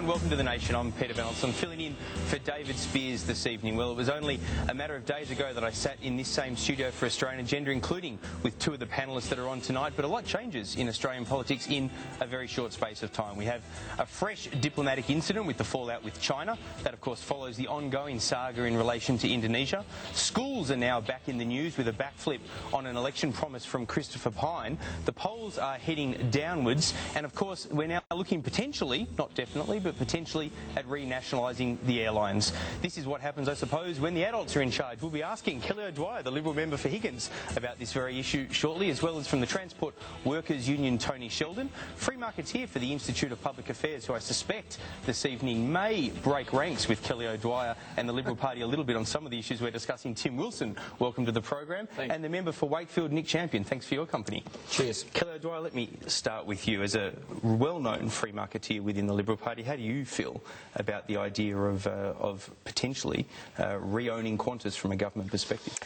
and welcome to The Nation. I'm Peter Donaldson, filling in for David Spears this evening. Well, it was only a matter of days ago that I sat in this same studio for Australian Agenda, including with two of the panellists that are on tonight, but a lot changes in Australian politics in a very short space of time. We have a fresh diplomatic incident with the fallout with China. That, of course, follows the ongoing saga in relation to Indonesia. Schools are now back in the news with a backflip on an election promise from Christopher Pyne. The polls are heading downwards, and of course, we're now looking potentially, not definitely, but potentially at renationalising the airlines. This is what happens, I suppose, when the adults are in charge. We'll be asking Kelly O'Dwyer, the Liberal member for Higgins, about this very issue shortly, as well as from the Transport Workers Union, Tony Sheldon. Free Markets here for the Institute of Public Affairs, who I suspect this evening may break ranks with Kelly O'Dwyer and the Liberal Party a little bit on some of the issues we're discussing. Tim Wilson, welcome to the program. Thanks. And the member for Wakefield, Nick Champion, thanks for your company. Cheers. Kelly O'Dwyer, let me start with you. As a well-known free marketeer within the Liberal Party, how do you feel about the idea of potentially re-owning Qantas from a government perspective?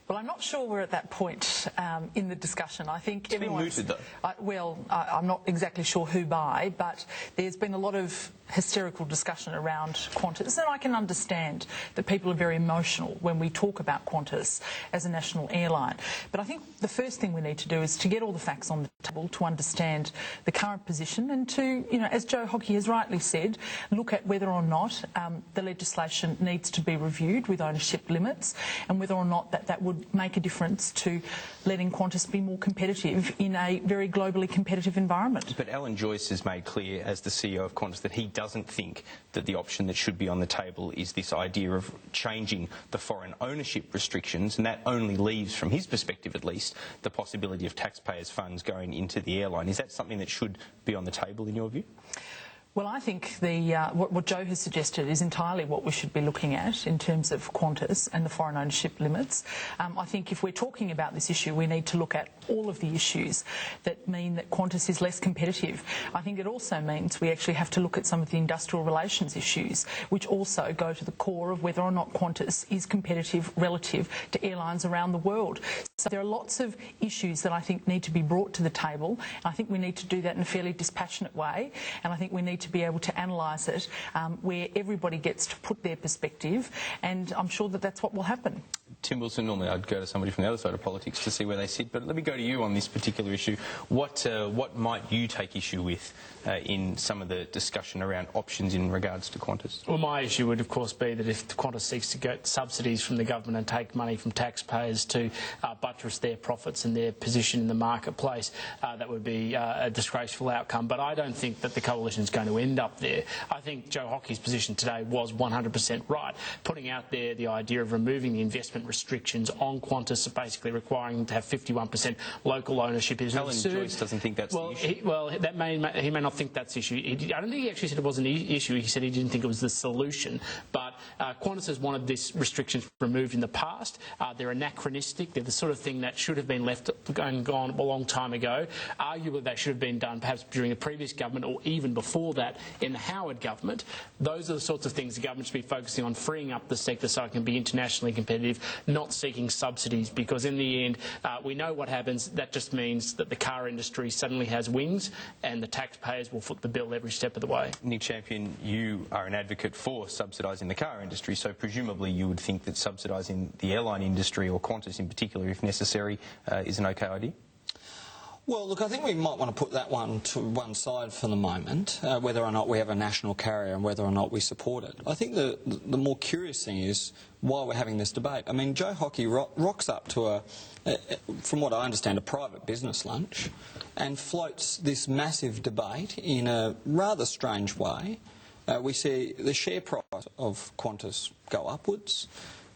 Well, I'm not sure we're at that point in the discussion. I think everyone's... It's been mooted, though. I'm not exactly sure who by, but there's been a lot of hysterical discussion around Qantas, and I can understand that people are very emotional when we talk about Qantas as a national airline. But I think the first thing we need to do is to get all the facts on the table, to understand the current position, and to, as Joe Hockey has rightly said, look at whether or not the legislation needs to be reviewed with ownership limits, and whether or not that would make a difference to letting Qantas be more competitive in a very globally competitive environment. But Alan Joyce has made clear, as the CEO of Qantas, that he doesn't think that the option that should be on the table is this idea of changing the foreign ownership restrictions, and that only leaves, from his perspective at least, the possibility of taxpayers' funds going into the airline. Is that something that should be on the table in your view? Well, I think what Joe has suggested is entirely what we should be looking at in terms of Qantas and the foreign ownership limits. I think if we're talking about this issue, we need to look at all of the issues that mean that Qantas is less competitive. I think it also means we actually have to look at some of the industrial relations issues, which also go to the core of whether or not Qantas is competitive relative to airlines around the world. So there are lots of issues that I think need to be brought to the table. I think we need to do that in a fairly dispassionate way, and I think we need to be able to analyse it where everybody gets to put their perspective, and I'm sure that that's what will happen. Tim Wilson, normally I'd go to somebody from the other side of politics to see where they sit, but let me go to you on this particular issue. What might you take issue with in some of the discussion around options in regards to Qantas? Well, my issue would, of course, be that if Qantas seeks to get subsidies from the government and take money from taxpayers to buttress their profits and their position in the marketplace, that would be a disgraceful outcome. But I don't think that the coalition is going to end up there. I think Joe Hockey's position today was 100% right, putting out there the idea of removing the investment restrictions on Qantas, basically requiring them to have 51% local ownership. Alan Joyce doesn't think that's the issue. He may not think that's the issue. I don't think he actually said it was an issue. He said he didn't think it was the solution. But Qantas has wanted these restrictions removed in the past. They're anachronistic. They're the sort of thing that should have been left and gone a long time ago. Arguably, they should have been done perhaps during the previous government or even before that in the Howard government. Those are the sorts of things the government should be focusing on, freeing up the sector so it can be internationally competitive, not seeking subsidies, because in the end we know what happens. That just means that the car industry suddenly has wings and the taxpayers will foot the bill every step of the way. Nick Champion, you are an advocate for subsidising the car industry, so presumably you would think that subsidising the airline industry, or Qantas in particular if necessary, is an okay idea? Well, look, I think we might want to put that one to one side for the moment, whether or not we have a national carrier and whether or not we support it. I think the more curious thing is why we're having this debate. I mean, Joe Hockey rocks up to from what I understand, a private business lunch and floats this massive debate in a rather strange way. We see the share price of Qantas go upwards.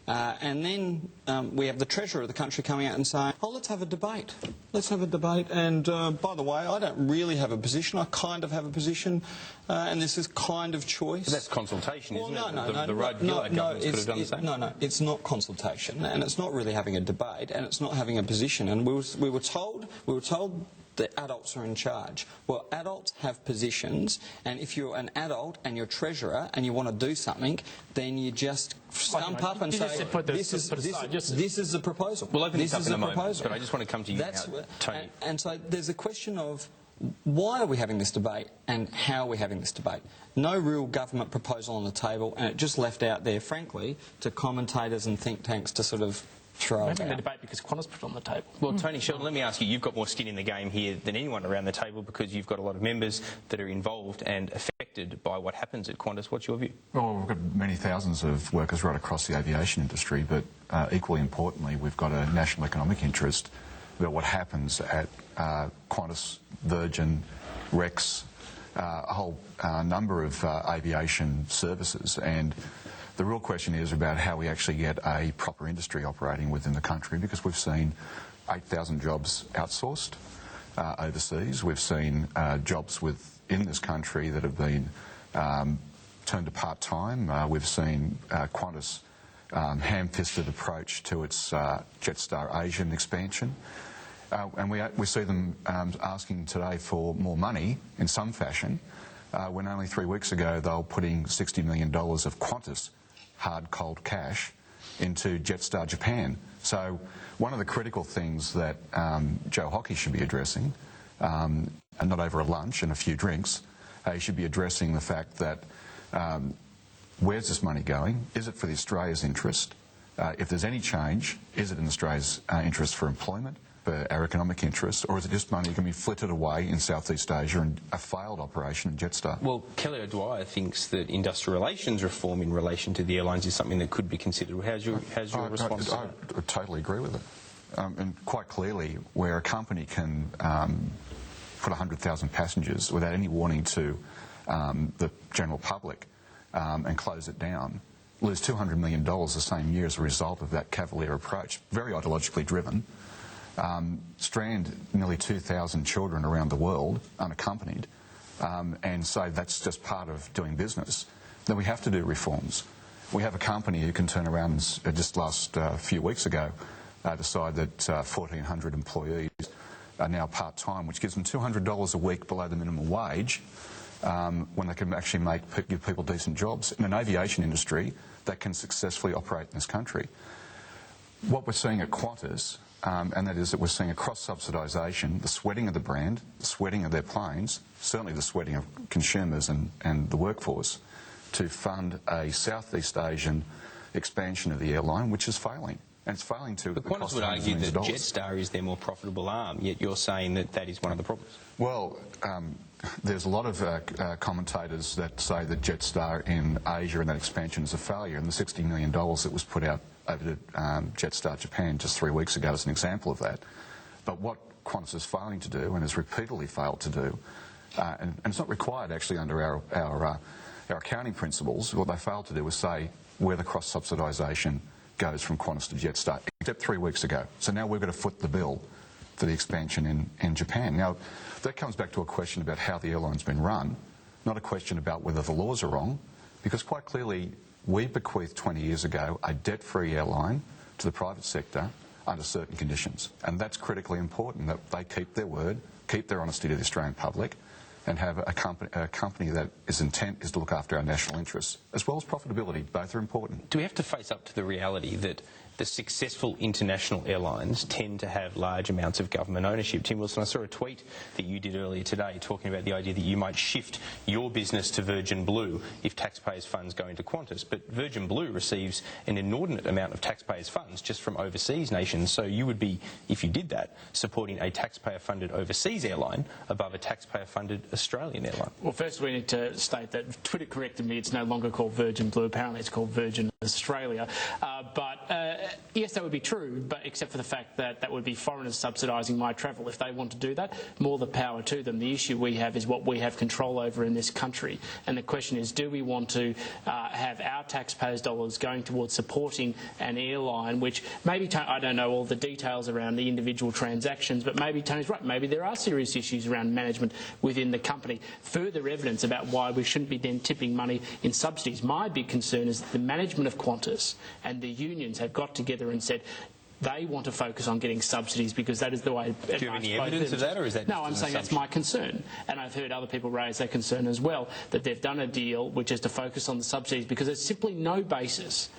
And then we have the Treasurer of the country coming out and saying, oh, let's have a debate. Let's have a debate. And by the way, I don't really have a position. I kind of have a position. And this is kind of choice. But that's consultation, isn't it? No, the Rudd-Gillard governments could have done the same. No, it's not consultation. And it's not really having a debate. And it's not having a position. And we were told the adults are in charge. Well, adults have positions, and if you're an adult and you're treasurer and you want to do something, then you just stump up and say, this is the proposal. We'll open this up in a moment, but I just want to come to you now, Tony. And so there's a question of why are we having this debate and how are we having this debate? No real government proposal on the table, and it just left out there, frankly, to commentators and think tanks to sort of throw We're about. having the debate because Qantas put it on the table. Well, Tony, Sheldon, let me ask you, you've got more skin in the game here than anyone around the table because you've got a lot of members that are involved and affected by what happens at Qantas. What's your view? Well, we've got many thousands of workers right across the aviation industry, but equally importantly, we've got a national economic interest about what happens at Qantas, Virgin, Rex, a whole number of aviation services. And the real question is about how we actually get a proper industry operating within the country, because we've seen 8,000 jobs outsourced overseas. We've seen jobs within this country that have been turned to part-time. We've seen Qantas ham-fisted approach to its Jetstar Asian expansion. And we see them asking today for more money in some fashion, when only 3 weeks ago they were putting $60 million of Qantas hard, cold cash into Jetstar Japan. So one of the critical things that Joe Hockey should be addressing, and not over a lunch and a few drinks, he should be addressing the fact that where's this money going? Is it for the Australia's interest? If there's any change, is it in Australia's interest for employment, for our economic interests, or is it just money that can be flitted away in Southeast Asia and a failed operation in Jetstar? Well, Kelly O'Dwyer thinks that industrial relations reform in relation to the airlines is something that could be considered. How's your response to that? I totally agree with it. And quite clearly, where a company can put 100,000 passengers without any warning to the general public and close it down, lose $200 million the same year as a result of that cavalier approach, very ideologically driven, strand nearly 2,000 children around the world unaccompanied, and say that's just part of doing business, then we have to do reforms. We have a company who can turn around and just last few weeks ago decide that 1,400 employees are now part-time, which gives them $200 a week below the minimum wage, when they can actually give people decent jobs in an aviation industry that can successfully operate in this country. What we're seeing at Qantas, and that is that we're seeing a cross-subsidisation, the sweating of the brand, the sweating of their planes, certainly the sweating of consumers and the workforce, to fund a Southeast Asian expansion of the airline, which is failing. And it's failing to... But Qantas would argue that Jetstar is their more profitable arm, yet you're saying that that is one of the problems. Well, there's a lot of commentators that say that Jetstar in Asia and that expansion is a failure, and the $60 million that was put out over to Jetstar Japan just 3 weeks ago is an example of that. But what Qantas is failing to do, and has repeatedly failed to do, and it's not required actually under our accounting principles, what they failed to do was say where the cross-subsidisation goes from Qantas to Jetstar, except 3 weeks ago. So now we've got to foot the bill for the expansion in Japan. Now, that comes back to a question about how the airline's been run, not a question about whether the laws are wrong, because quite clearly we bequeathed 20 years ago a debt-free airline to the private sector under certain conditions. And that's critically important, that they keep their word, keep their honesty to the Australian public, and have a company that its intent is to look after our national interests, as well as profitability. Both are important. Do we have to face up to the reality that the successful international airlines tend to have large amounts of government ownership? Tim Wilson, I saw a tweet that you did earlier today talking about the idea that you might shift your business to Virgin Blue if taxpayers' funds go into Qantas. But Virgin Blue receives an inordinate amount of taxpayers' funds just from overseas nations. So you would be, if you did that, supporting a taxpayer-funded overseas airline above a taxpayer-funded Australian airline. Well, first we need to state that Twitter corrected me. It's no longer called Virgin Blue. Apparently it's called Virgin Australia. Yes, that would be true, but except for the fact that that would be foreigners subsidising my travel. If they want to do that, more the power to them. The issue we have is what we have control over in this country. And the question is, do we want to have our taxpayers' dollars going towards supporting an airline which maybe, I don't know all the details around the individual transactions, but maybe Tony's right. Maybe there are serious issues around management within the company. Further evidence about why we shouldn't be then tipping money in subsidies. My big concern is that the management of Qantas and the unions have got together and said they want to focus on getting subsidies because that is the way... Do you have any evidence of that, or is that No, I'm saying that's my concern. And I've heard other people raise that concern as well, that they've done a deal which is to focus on the subsidies because there's simply no basis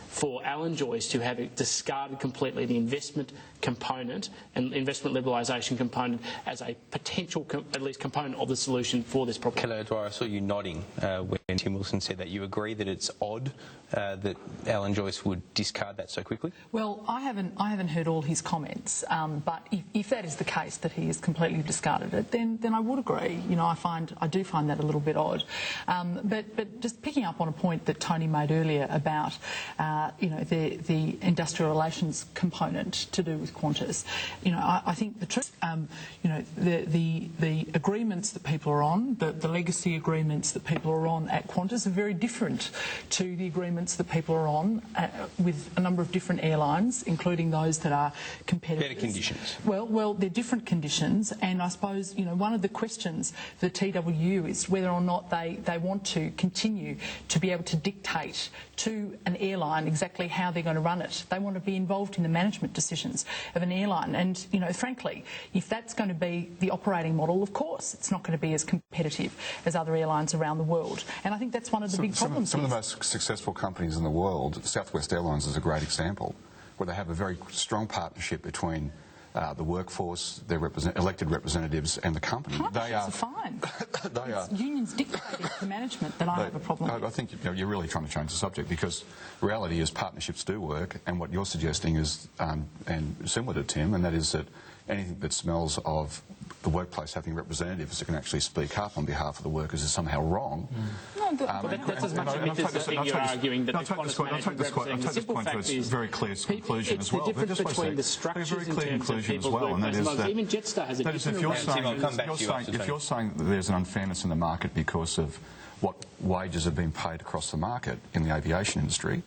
for Alan Joyce to have discarded completely the investment component and investment liberalisation component as a potential, at least, component of the solution for this problem. Kelly O'Dwyer, I saw you nodding when Tim Wilson said that. You agree that it's odd that Alan Joyce would discard that so quickly? Well, I haven't heard all his comments, but if that is the case, that he has completely discarded it, then I would agree. You know, I do find that a little bit odd. But just picking up on a point that Tony made earlier about you know, the industrial relations component to do with Qantas, you know, I think the truth, you know, the agreements that people are on, the legacy agreements that people are on at Qantas are very different to the agreements that people are on with a number of different airlines, including those that are competitors. Better conditions. Well, they're different conditions, and I suppose, you know, one of the questions for the TWU is whether or not they want to continue to be able to dictate to an airline exactly how they're going to run it. They want to be involved in the management decisions of an airline, and, you know, frankly, if that's going to be the operating model, of course, it's not going to be as competitive as other airlines around the world. And I think that's one of the big problems. Some of the most successful companies in the world, Southwest Airlines is a great example, where they have a very strong partnership between the workforce, their elected representatives and the company. Partnerships are fine. It's unions dictating to management that I have a problem with. I think, you know, you're really trying to change the subject, because reality is partnerships do work, and what you're suggesting is, and similar to Tim, and that is that anything that smells of the workplace having representatives that can actually speak up on behalf of the workers is somehow wrong. That's as much a myth as you're arguing that the Qantas management representing. The simple fact is very clear conclusion as well. It's the difference between the structures in terms of people's workplace models. Even Jetstar has a different arrangement. If you're saying that there's an unfairness in the market because of what wages are being paid across the market in the aviation industry,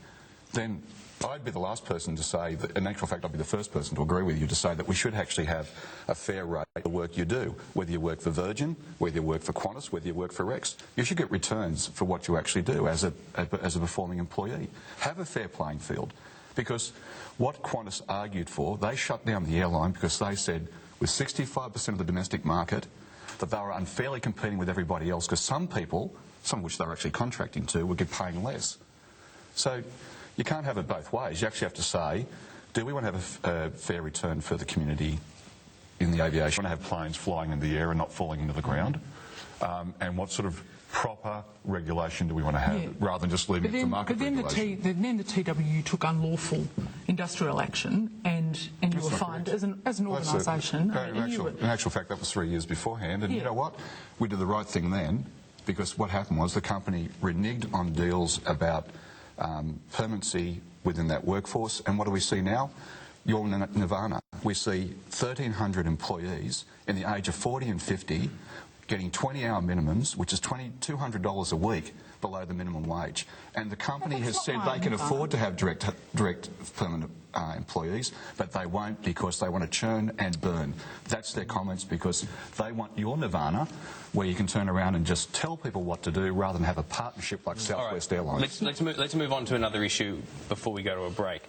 then I'd be the last person to say that, in actual fact, I'd be the first person to agree with you to say that we should actually have a fair rate of the work you do, whether you work for Virgin, whether you work for Qantas, whether you work for Rex. You should get returns for what you actually do as a performing employee. Have a fair playing field, because what Qantas argued for, they shut down the airline because they said with 65% of the domestic market that they were unfairly competing with everybody else, because some people, some of which they were actually contracting to, would get paying less. So you can't have it both ways. You actually have to say, do we want to have a fair return for the community in the aviation? We want to have planes flying in the air and not falling into the ground? And what sort of proper regulation do we want to have, rather than just leaving it to market regulation? But then the TWU took unlawful industrial action, and you were fined as an organisation. In actual fact, that was 3 years beforehand. And you know what? We did the right thing then, because what happened was the company reneged on deals about permanency within that workforce, and what do we see now? Your nirvana. We see 1,300 employees in the age of 40 and 50 getting 20-hour minimums, which is $200 a week below the minimum wage. And the company has said they can afford to have direct permanent employees, but they won't, because they want to churn and burn. That's their comments, because they want your nirvana, where you can turn around and just tell people what to do rather than have a partnership like Southwest Airlines. Let's move on to another issue before we go to a break.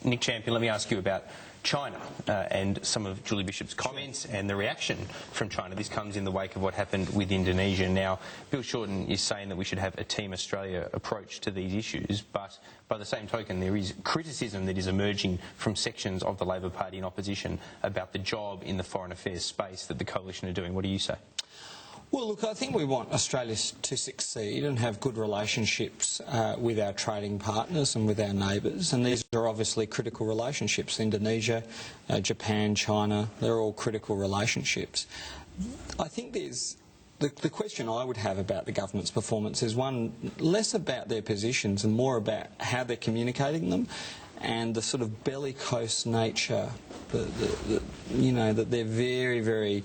Nick Champion, let me ask you about China and some of Julie Bishop's comments and the reaction from China. This comes in the wake of what happened with Indonesia. Now, Bill Shorten is saying that we should have a Team Australia approach to these issues, but by the same token, there is criticism that is emerging from sections of the Labor Party in opposition about the job in the foreign affairs space that the coalition are doing. What do you say? Well, look, I think we want Australia to succeed and have good relationships with our trading partners and with our neighbours, and these are obviously critical relationships. Indonesia, Japan, China, they're all critical relationships. I think there's the question I would have about the government's performance is, one, less about their positions and more about how they're communicating them, and the sort of bellicose nature, you know, that they're very, very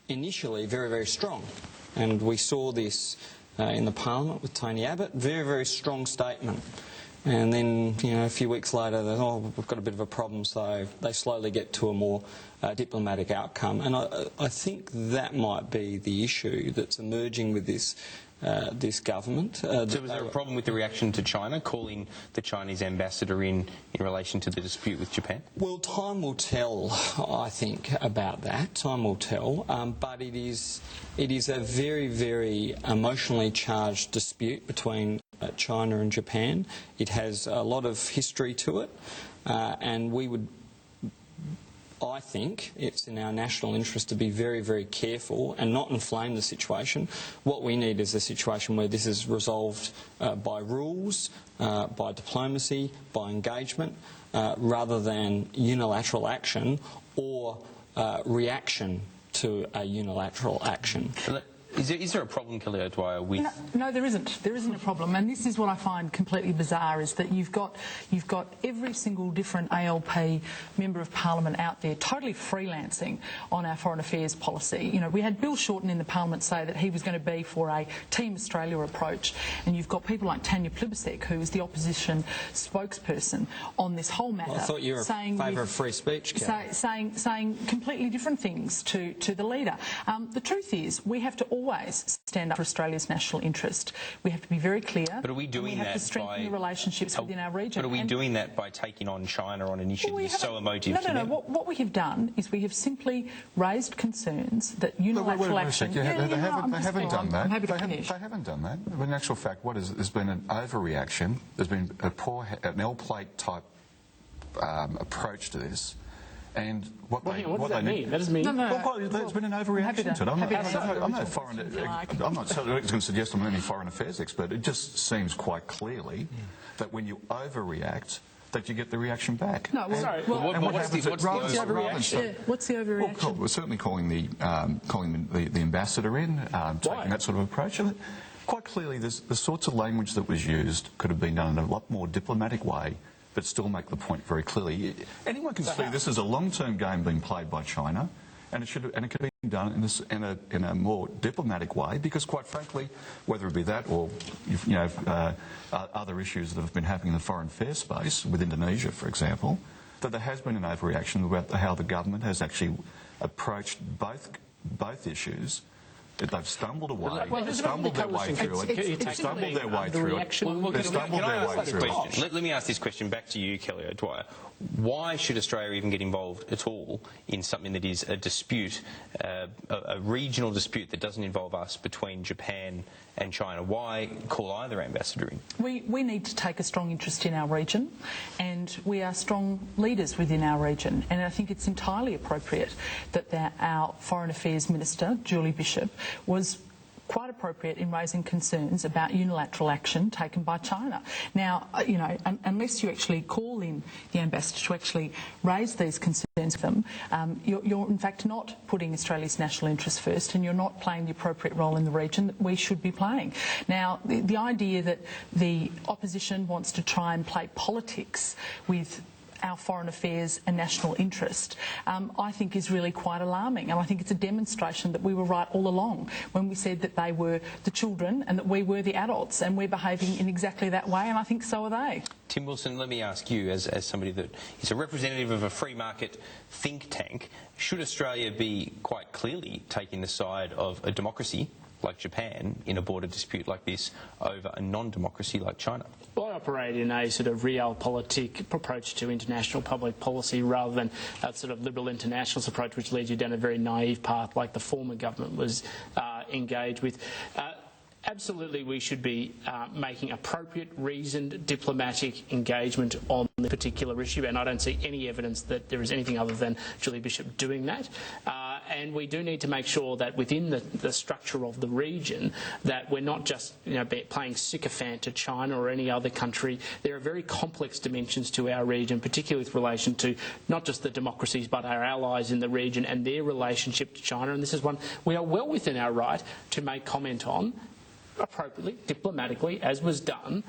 initially very, very strong. And we saw this in the Parliament with Tony Abbott, very, very strong statement. And then, you know, a few weeks later, we've got a bit of a problem, so they slowly get to a more diplomatic outcome. And I think that might be the issue that's emerging with this government. So was there a problem with the reaction to China, calling the Chinese ambassador in relation to the dispute with Japan? Well, time will tell, I think, about that. Time will tell. But it is a very, very emotionally charged dispute between China and Japan. It has a lot of history to it, and I think it's in our national interest to be very, very careful and not inflame the situation. What we need is a situation where this is resolved by rules, by diplomacy, by engagement, rather than unilateral action or reaction to a unilateral action. Is there a problem, Kelly O'Dwyer, with... No, there isn't. There isn't a problem. And this is what I find completely bizarre, is that you've got every single different ALP member of parliament out there totally freelancing on our foreign affairs policy. You know, we had Bill Shorten in the parliament say that he was going to be for a Team Australia approach, and you've got people like Tanya Plibersek, who is the opposition spokesperson on this whole matter. Well, I thought you were in favour of free speech, Kelly. Saying completely different things to the leader. The truth is, we have to always stand up for Australia's national interest. We have to be very clear. But are we doing that we have to strengthen the relationships within our region. But are we doing that by taking on China on an issue that is so emotive to them? No. What we have done is we have simply raised concerns that unilateral action... They haven't done that. I'm happy to finish. They haven't done that. But in actual fact, there's been an overreaction. There's been an L-plate type approach to this. And what does that mean? That doesn't mean... There's been an overreaction to it. I'm not going to suggest I'm any foreign affairs expert. It just seems quite clearly that when you overreact, that you get the reaction back. No, sorry. What's the overreaction? What's the overreaction? Well, we're certainly calling the ambassador in, taking that sort of approach. And quite clearly, the sorts of language that was used could have been done in a lot more diplomatic way, but still make the point very clearly. Anyone can see this as a long-term game being played by China, and it could be done in a more diplomatic way, because quite frankly, whether it be that or other issues that have been happening in the foreign affairs space, with Indonesia, for example, that there has been an overreaction about how the government has actually approached both issues. They've stumbled away. They've stumbled their way through it. They've stumbled their way through it. They've stumbled their way through it. Let me ask this question back to you, Kelly O'Dwyer. Why should Australia even get involved at all in something that is a dispute, a regional dispute that doesn't involve us, between Japan and China? Why call either ambassador in? We need to take a strong interest in our region, and we are strong leaders within our region. And I think it's entirely appropriate that our Foreign Affairs Minister, Julie Bishop, was quite appropriate in raising concerns about unilateral action taken by China. Now, unless you actually call in the ambassador to actually raise these concerns with them, you're in fact not putting Australia's national interests first, and you're not playing the appropriate role in the region that we should be playing. Now, the idea that the opposition wants to try and play politics with our foreign affairs and national interest, I think is really quite alarming. And I think it's a demonstration that we were right all along when we said that they were the children and that we were the adults, and we're behaving in exactly that way, and I think so are they. Tim Wilson, let me ask you, as somebody that is a representative of a free market think tank, should Australia be quite clearly taking the side of a democracy like Japan in a border dispute like this over a non-democracy like China? Well, I operate in a sort of realpolitik approach to international public policy rather than that sort of liberal internationalist approach which leads you down a very naive path like the former government was engaged with. Absolutely, we should be making appropriate, reasoned, diplomatic engagement on the particular issue, and I don't see any evidence that there is anything other than Julie Bishop doing that. And we do need to make sure that within the structure of the region that we're not just playing sycophant to China or any other country. There are very complex dimensions to our region, particularly with relation to not just the democracies but our allies in the region and their relationship to China, and this is one we are well within our right to make comment on, appropriately, diplomatically, as was done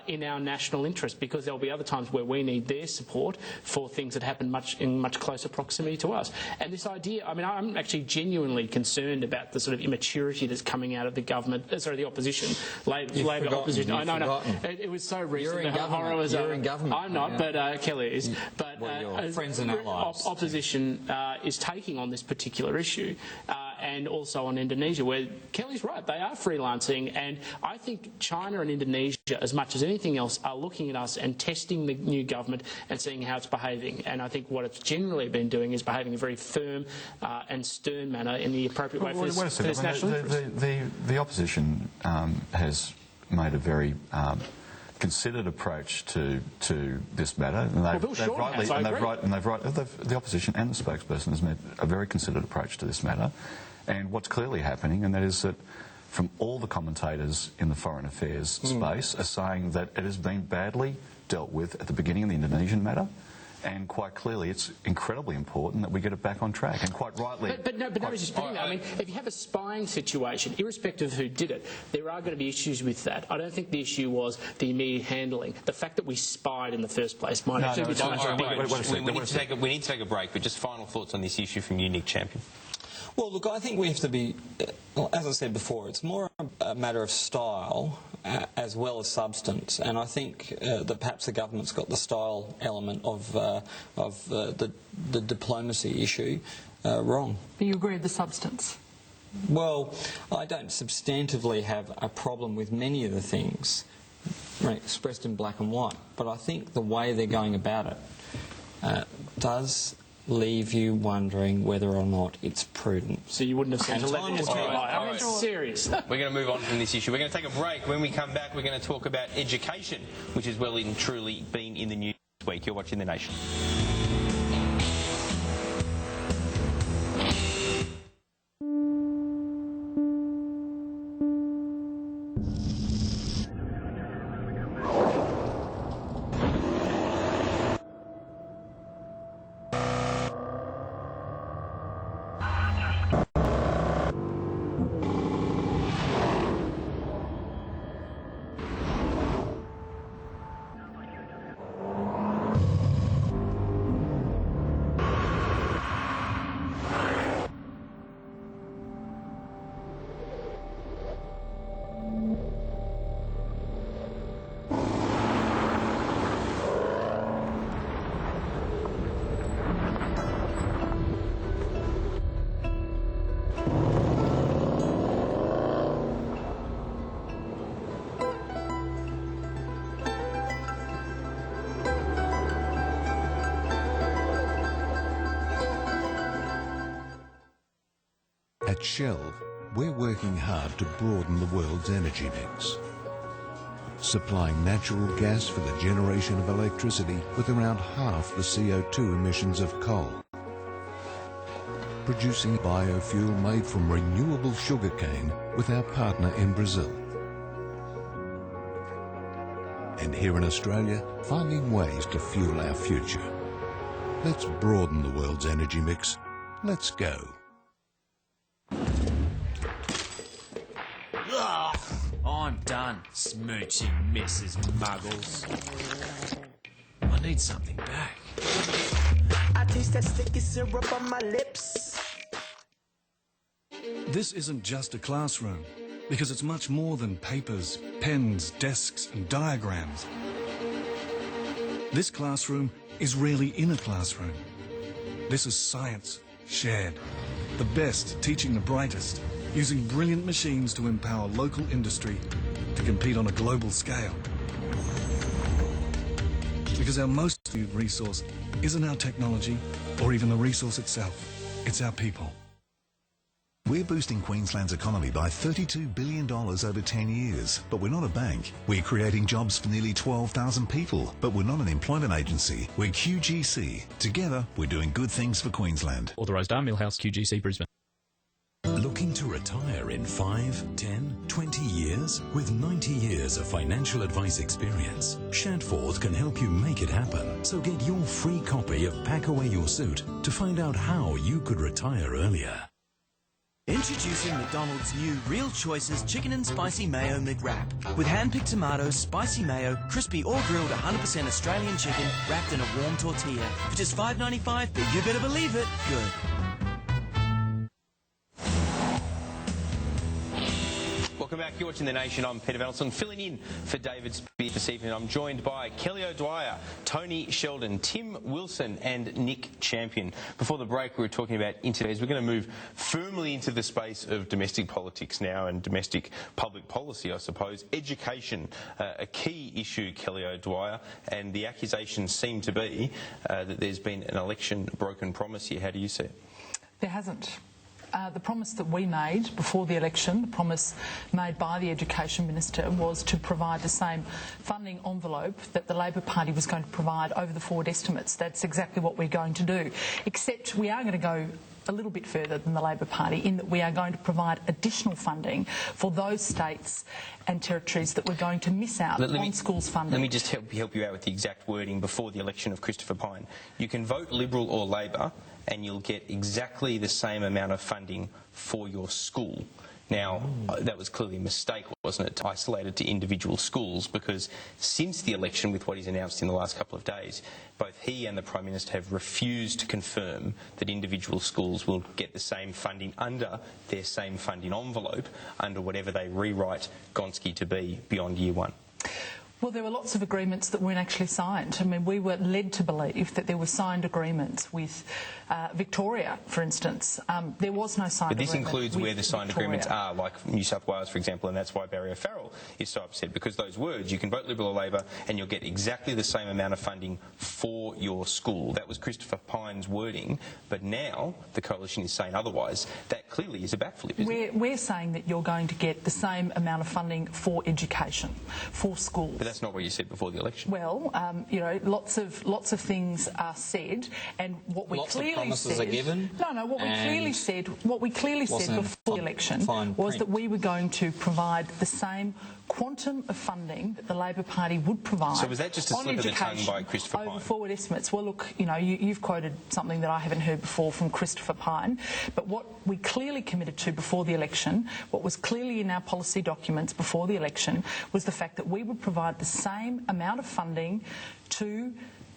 in our national interest, because there will be other times where we need their support for things that happen in much closer proximity to us. And this idea, I'm actually genuinely concerned about the sort of immaturity that's coming out of the government, the opposition, Labor opposition. I know, it was so recent. You're in government. I'm not, but Kelly is. But your friends and allies. Opposition is taking on this particular issue, and also on Indonesia, where Kelly's right, they are freelancing, and I think China and Indonesia, as much as anything else, are looking at us and testing the new government and seeing how it's behaving. And I think what it's generally been doing is behaving in a very firm and stern manner in the appropriate way for this national interest. The opposition has made a very considered approach to this matter, and the opposition and the spokesperson has made a very considered approach to this matter. And what's clearly happening, and that is that from all the commentators in the foreign affairs space are saying that it has been badly dealt with at the beginning of the Indonesian matter. And quite clearly, it's incredibly important that we get it back on track. And quite rightly... But no, I was just putting that. I mean, if you have a spying situation, irrespective of who did it, there are going to be issues with that. I don't think the issue was the immediate handling. The fact that we spied in the first place might actually be much bigger. We need to take a break, but just final thoughts on this issue from you, Nick Champion. Well, look, I think we have to be, as I said before, it's more a matter of style as well as substance, and I think that perhaps the government's got the style element of the diplomacy issue wrong. But you agree with the substance? Well, I don't substantively have a problem with many of the things expressed in black and white, but I think the way they're going about it does leave you wondering whether or not it's prudent. So you wouldn't have said All right. Serious. We're going to move on from this issue. We're going to take a break. When we come back, we're going to talk about education, which has well and truly been in the news this week. You're watching The Nation. At Shell, we're working hard to broaden the world's energy mix, supplying natural gas for the generation of electricity with around half the CO2 emissions of coal, producing biofuel made from renewable sugarcane with our partner in Brazil, and here in Australia, finding ways to fuel our future. Let's broaden the world's energy mix. Let's go. I'm done smooching Mrs. Muggles. I need something back. I taste that sticky syrup on my lips. This isn't just a classroom, because it's much more than papers, pens, desks and diagrams. This classroom is really in a classroom. This is science, shared. The best teaching the brightest, using brilliant machines to empower local industry to compete on a global scale. Because our most valued resource isn't our technology or even the resource itself, it's our people. We're boosting Queensland's economy by $32 billion over 10 years, but we're not a bank. We're creating jobs for nearly 12,000 people, but we're not an employment agency. We're QGC. Together, we're doing good things for Queensland. Authorised R. Millhouse, QGC, Brisbane. Looking to retire in 5, 10, 20 years? With 90 years of financial advice experience, Shadforth can help you make it happen. So get your free copy of Pack Away Your Suit to find out how you could retire earlier. Introducing McDonald's new Real Choices Chicken and Spicy Mayo McWrap. With hand-picked tomatoes, spicy mayo, crispy or grilled 100% Australian chicken wrapped in a warm tortilla. For just $5.95, but you better believe it, good. Welcome back. You're watching The Nation. I'm Peter Van filling in for David Spears this evening. I'm joined by Kelly O'Dwyer, Tony Sheldon, Tim Wilson and Nick Champion. Before the break, we were talking about interviews. We're going to move firmly into the space of domestic politics now and domestic public policy, I suppose. Education, a key issue, Kelly O'Dwyer, and the accusations seem to be that there's been an election broken promise here. How do you see it? There hasn't. The promise that we made before the election, the promise made by the Education Minister, was to provide the same funding envelope that the Labor Party was going to provide over the forward estimates. That's exactly what we're going to do, except we are going to go a little bit further than the Labor Party in that we are going to provide additional funding for those states and territories that we're going to miss out on schools funding. Let me just help you out with the exact wording before the election of Christopher Pyne. You can vote Liberal or Labor and you'll get exactly the same amount of funding for your school. Now, that was clearly a mistake, wasn't it, isolated to individual schools, because since the election, with what he's announced in the last couple of days, both he and the Prime Minister have refused to confirm that individual schools will get the same funding under their same funding envelope, under whatever they rewrite Gonski to be beyond year one. Well, there were lots of agreements that weren't actually signed. I mean, we were led to believe that there were signed agreements with Victoria, for instance. There was no signed agreement. But this includes where the signed Victoria. agreements are, like New South Wales, for example, and that's why Barry O'Farrell is so upset, because those words, you can vote Liberal or Labor and you'll get exactly the same amount of funding for your school. That was Christopher Pyne's wording, but now the Coalition is saying otherwise. That clearly is a backflip, isn't it? We're saying that you're going to get the same amount of funding for education, for schools. But that's not what you said before the election. Well, you know, lots of things are said, and what we Lots clearly of promises said, are given. What we clearly said before the election was that we were going to provide the same quantum of funding that the Labor Party would provide. So was that just a on slip of the tongue education by Christopher Pyne? Over forward estimates. Well, look, you know, you've quoted something that I haven't heard before from Christopher Pyne, but what we clearly committed to before the election, what was clearly in our policy documents before the election, was the fact that we would provide the same amount of funding to,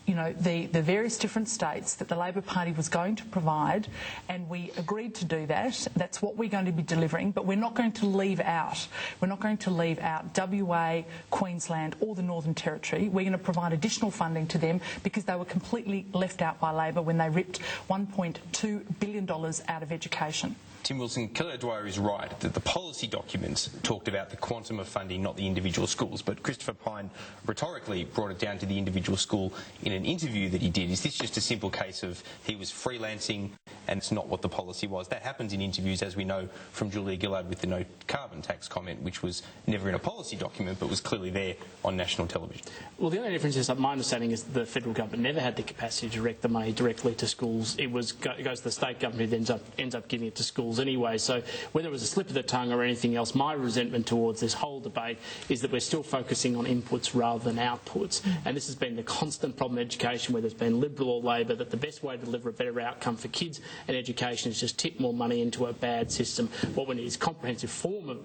you know, the various different states that the Labor Party was going to provide, and we agreed to do that. That's what we're going to be delivering, but we're not going to leave out. We're not going to leave out WA, Queensland or the Northern Territory. We're going to provide additional funding to them because they were completely left out by Labor when they ripped $1.2 billion out of education. Tim Wilson, Kelly Dwyer is right that the policy documents talked about the quantum of funding, not the individual schools, but Christopher Pyne rhetorically brought it down to the individual school in an interview that he did. Is this just a simple case of he was freelancing and it's not what the policy was? That happens in interviews, as we know from Julia Gillard with the no carbon tax comment, which was never in a policy document but was clearly there on national television. Well, the only difference is that my understanding is the federal government never had the capacity to direct the money directly to schools. It goes to the state government who ends up giving it to schools anyway. So whether it was a slip of the tongue or anything else, my resentment towards this whole debate is that we're still focusing on inputs rather than outputs. And this has been the constant problem in education, whether it's been Liberal or Labor, that the best way to deliver a better outcome for kids and education is just tip more money into a bad system. What we need is comprehensive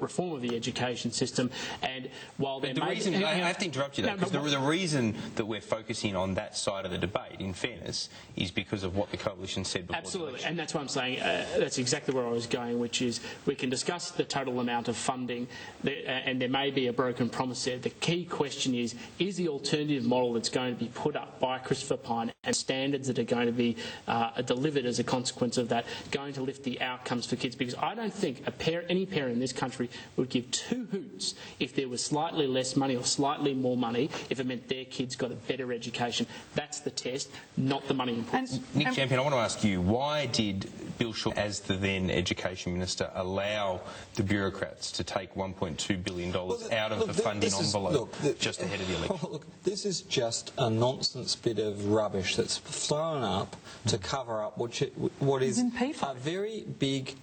reform of the education system. And while there may be... I have to interrupt you, though, because the reason that we're focusing on that side of the debate, in fairness, is because of what the Coalition said before. Absolutely, and that's why I'm saying that's exactly where I was going, which is we can discuss the total amount of funding, and there may be a broken promise there. The key question is the alternative model that's going to be put up by Christopher Pyne and standards that are going to be delivered as a consequence of that going to lift the outcomes for kids? Because I don't think any parent in this country would give two hoots if there was slightly less money or slightly more money if it meant their kids got a better education. That's the test, not the money inputs. Nick Champion, I want to ask you, why did Bill Shaw, as the then Education Minister, allow the bureaucrats to take $1.2 billion out of the funding envelope just ahead of the election? Look, this is just a nonsense bit of rubbish that's thrown up to cover up what is a very big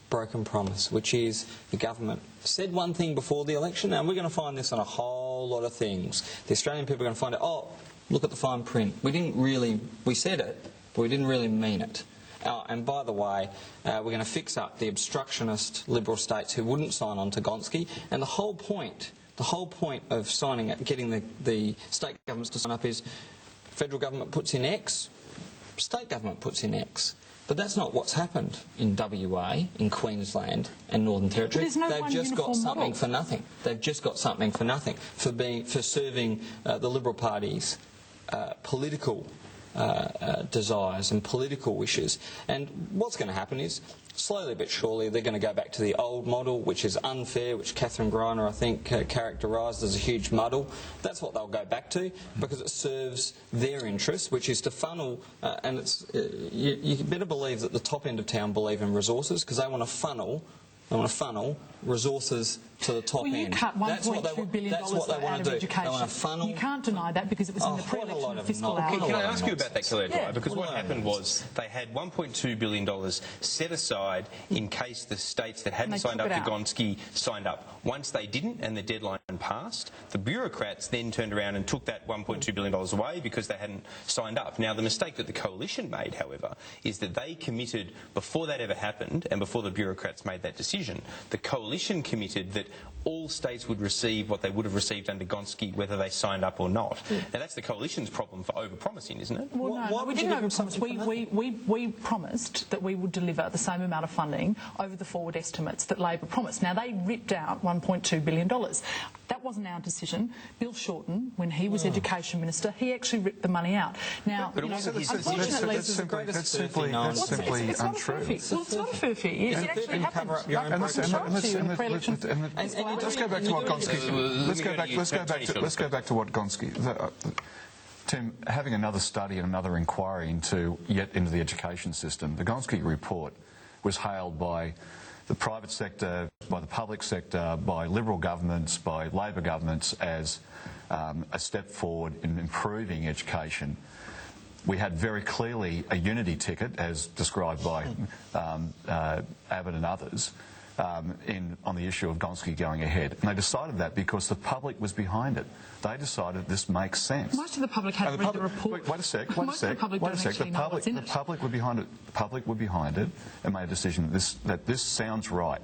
broken promise, which is the government said one thing before the election, and we're going to find this on a whole lot of things. The Australian people are going to find out, oh, look at the fine print. We said it, but we didn't really mean it. And by the way, we're going to fix up the obstructionist Liberal states who wouldn't sign on to Gonski. And the whole point of signing it, getting the state governments to sign up is federal government puts in X, state government puts in X. But that's not what's happened in WA, in Queensland and Northern Territory. They've just got something for nothing. They've just got something for nothing for serving the Liberal Party's political desires and political wishes. And what's going to happen is, slowly but surely, they're going to go back to the old model, which is unfair, which Catherine Greiner, I think, characterised as a huge muddle. That's what they'll go back to, because it serves their interests, which is to funnel, and it's you better believe that the top end of town believe in resources, because they want to funnel resources to the top well, you end. cut $1.2 billion out of education. They want to funnel. You can't deny that because it was in the pre-election fiscal outcome. Can I ask you about that, Claire Dwyer? Because what happened was they had $1.2 billion set aside in case the states that hadn't signed up to Gonski signed up. Once they didn't and the deadline passed, the bureaucrats then turned around and took that $1.2 billion away because they hadn't signed up. Now, the mistake that the coalition made, however, is that they committed, before that ever happened and before the bureaucrats made that decision, the coalition committed that all states would receive what they would have received under Gonski, whether they signed up or not. Now, that's the coalition's problem for over-promising, isn't it? Well, no, we didn't over-promise. We promised that we would deliver the same amount of funding over the forward estimates that Labor promised. Now, they ripped out $1.2 billion. That wasn't our decision. Bill Shorten, when he was Education Minister, he actually ripped the money out. Now, unfortunately, that's simply untrue. Well, it's not a fair fee. It actually happened. Let's go back to what Gonski. Let's go back to what Gonski. Tim, having another study and another inquiry into the education system, the Gonski report was hailed by the private sector, by the public sector, by Liberal governments, by Labor governments as a step forward in improving education. We had very clearly a unity ticket, as described by Abbott and others, on the issue of Gonski going ahead. And they decided that because the public was behind it. They decided this makes sense. Most of the public had read the report. Wait a sec. The public were behind it. The public were behind it and made a decision that this sounds right.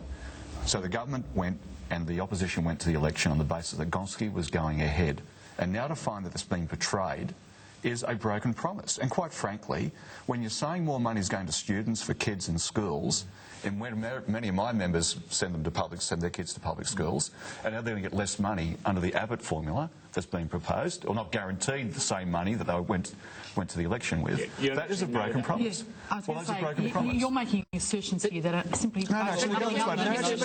So the government went and the opposition went to the election on the basis that Gonski was going ahead. And now to find that it's being portrayed is a broken promise. And quite frankly, when you're saying more money is going to students for kids in schools, and when many of my members send their kids to public schools, and now they're going to get less money under the Abbott formula that's been proposed, or not guaranteed the same money that they went to the election with, that is a broken promise. Well, that's a broken promise. You're making assertions here that are simply... the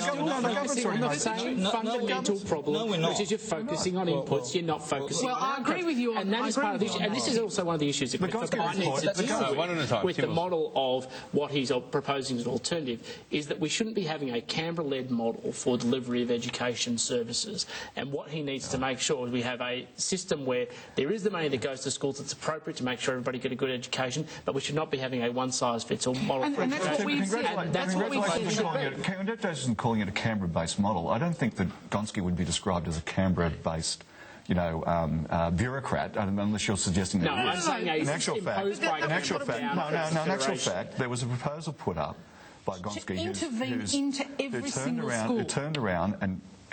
government's fundamental problem, which is you're focusing on inputs, you're not focusing on outcomes. Well, I agree with you on that. And that is part of the issue. And this is also one of the issues that Christopher needs to deal with the model of what he's proposing as an alternative, is that we shouldn't be having a Canberra-led model for delivery of education services. And what he needs to make sure is we have a system where there is the money that goes to schools that's appropriate to make sure everybody get a good education, but we should not be having a one-size-fits-all model for education. Congratulations on calling it a Canberra-based model. I don't think that Gonski would be described as a Canberra-based bureaucrat, unless you're suggesting that. No, I'm saying in actual fact, there was a proposal put up by Gonski who turned around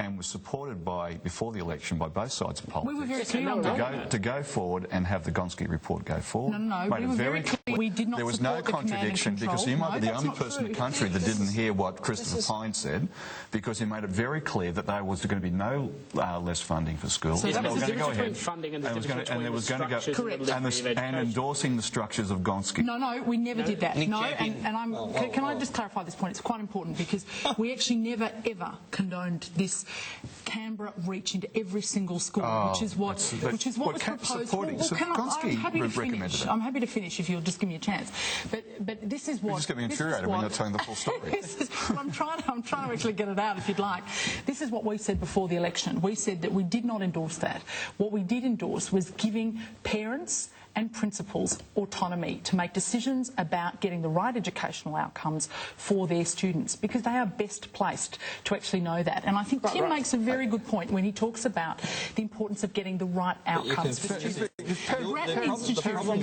and was supported before the election by both sides of politics. We were very clear on that. To go forward and have the Gonski report go forward. No, we were very clear. We did not there was no contradiction because you might be the only person in the country that didn't hear what Christopher Pyne said, because he made it very clear that there was going to be no less funding for schools. So there was a difference between funding and the difference between the structures and endorsing the structures of Gonski. No, we never did that. No, can I just clarify this point? It's quite important because we actually never ever condoned this Canberra reach into every single school, which is what was proposed. I'm happy to finish if you'll just give me a chance. But this is what... You just get me infuriated when you're telling the full story. I'm trying to actually get it out if you'd like. This is what we said before the election. We said that we did not endorse that. What we did endorse was giving parents and principals autonomy to make decisions about getting the right educational outcomes for their students, because they are best placed to actually know that. And I think Tim makes a very good point when he talks about the importance of getting the right outcomes for students.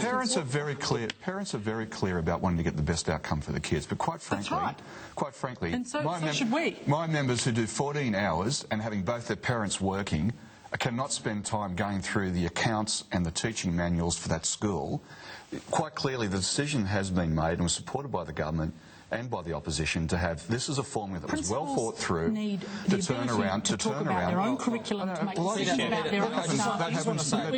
Parents are very clear about wanting to get the best outcome for the kids, but quite frankly, and so should we. My members who do 14 hours and having both their parents working cannot spend time going through the accounts and the teaching manuals for that school. Quite clearly, the decision has been made and was supported by the government and by the opposition to have this is a formula that was well Principals thought through need to the turn ability around to talk about their own curriculum, to make decisions about their own staff.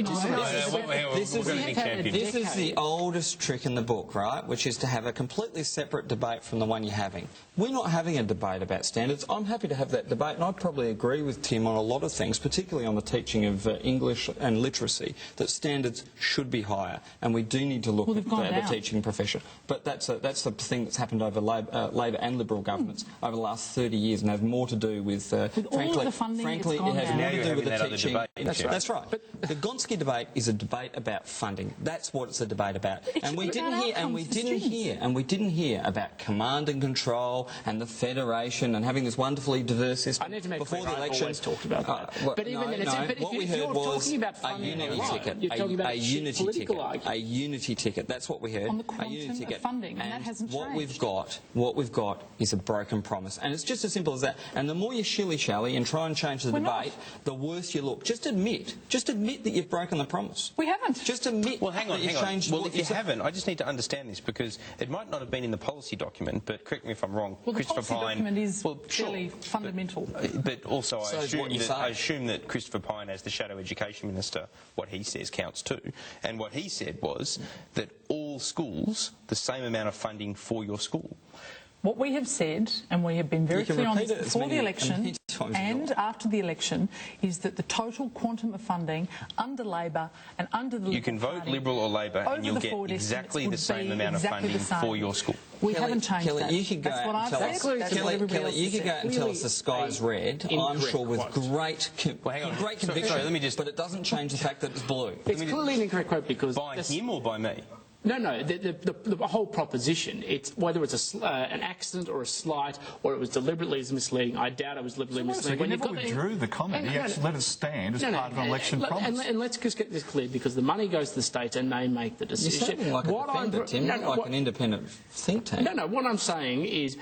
This is the oldest trick in the book, right, which is to have a completely separate debate from the one you're having. We're not having a debate about standards. I'm happy to have that debate, and I'd probably agree with Tim on a lot of things, particularly on the teaching of English and literacy, that standards should be higher, and we do need to look at the teaching profession. But that's the thing that's happened over Labor and Liberal governments over the last 30 years, and has more to do with frankly, the funding, it has more to do with the teaching. That's right. But the Gonski debate is a debate about funding. That's what it's a debate about. And we didn't hear about command and control and the federation and having this wonderfully diverse system. I need to make before clear, the election. I've always talked about that. But even then, what we heard was a unity ticket. A unity ticket. That's what we heard. On the quantum of funding, and that hasn't changed. What we've got is a broken promise, and it's just as simple as that. And the more you shilly-shally and try and change the debate, the worse you look. Just admit that you've broken the promise. We haven't. Just admit. Well, hang on. Well, if you haven't, I just need to understand this, because it might not have been in the policy document, but correct me if I'm wrong. Well, Christopher the policy Pyne, document is fairly fundamental. But also, I assume that Christopher Pyne, as the Shadow Education Minister, what he says counts too. And what he said was that all schools, the same amount of funding for your school. What we have said, and we have been very clear on this before the election and after the election, is that the total quantum of funding under Labor and under the Liberal You can vote Party, Liberal or Labor and you'll get exactly the same amount of funding for your school. We haven't changed that. You could go That's what out I've and said. tell us. That's what everybody else You could go out and tell us the sky's red. I'm sure with great conviction. Sorry, let me just. But it doesn't change the fact that it's blue. It's clearly an incorrect quote because by him or by me. No, the whole proposition, it's whether it's an accident or a slight or it was deliberately misleading. I doubt it was deliberately misleading. So you never withdrew the comment. You actually let it stand as part of an election promise. And let's just get this clear, because the money goes to the states and they make the decision. You're sounding like a defender, Tim, not like an independent think tank. No, what I'm saying is,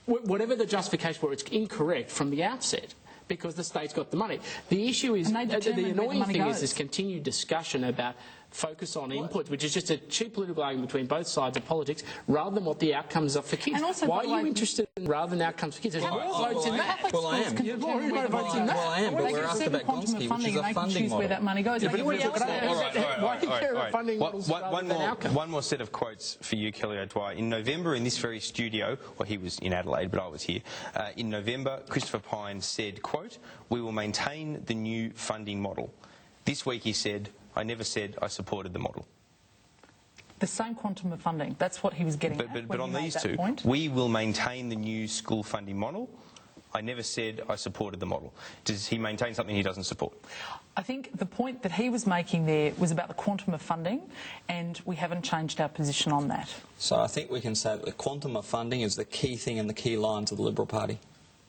whatever the justification for it, it's incorrect from the outset, because the state's got the money. The issue is, the annoying thing is this continued discussion about focus on input, which is just a cheap political argument between both sides of politics, rather than what the outcomes are for kids. And also, why are you interested in rather than outcomes for kids? There's more votes in that. Well, I am. Well, I am, but we're asked about Gonski, which is a funding model. Where that money goes. One more set of quotes for you, Kelly O'Dwyer. In November, in this very studio, well, he was in Adelaide, but I was here. In November, Christopher Pyne said, quote, "We will maintain the new funding model." This week he said, "I never said I supported the model." The same quantum of funding. That's what he was getting at. But on these two, we will maintain the new school funding model. I never said I supported the model. Does he maintain something he doesn't support? I think the point that he was making there was about the quantum of funding, and we haven't changed our position on that. So I think we can say that the quantum of funding is the key thing in the key lines of the Liberal Party.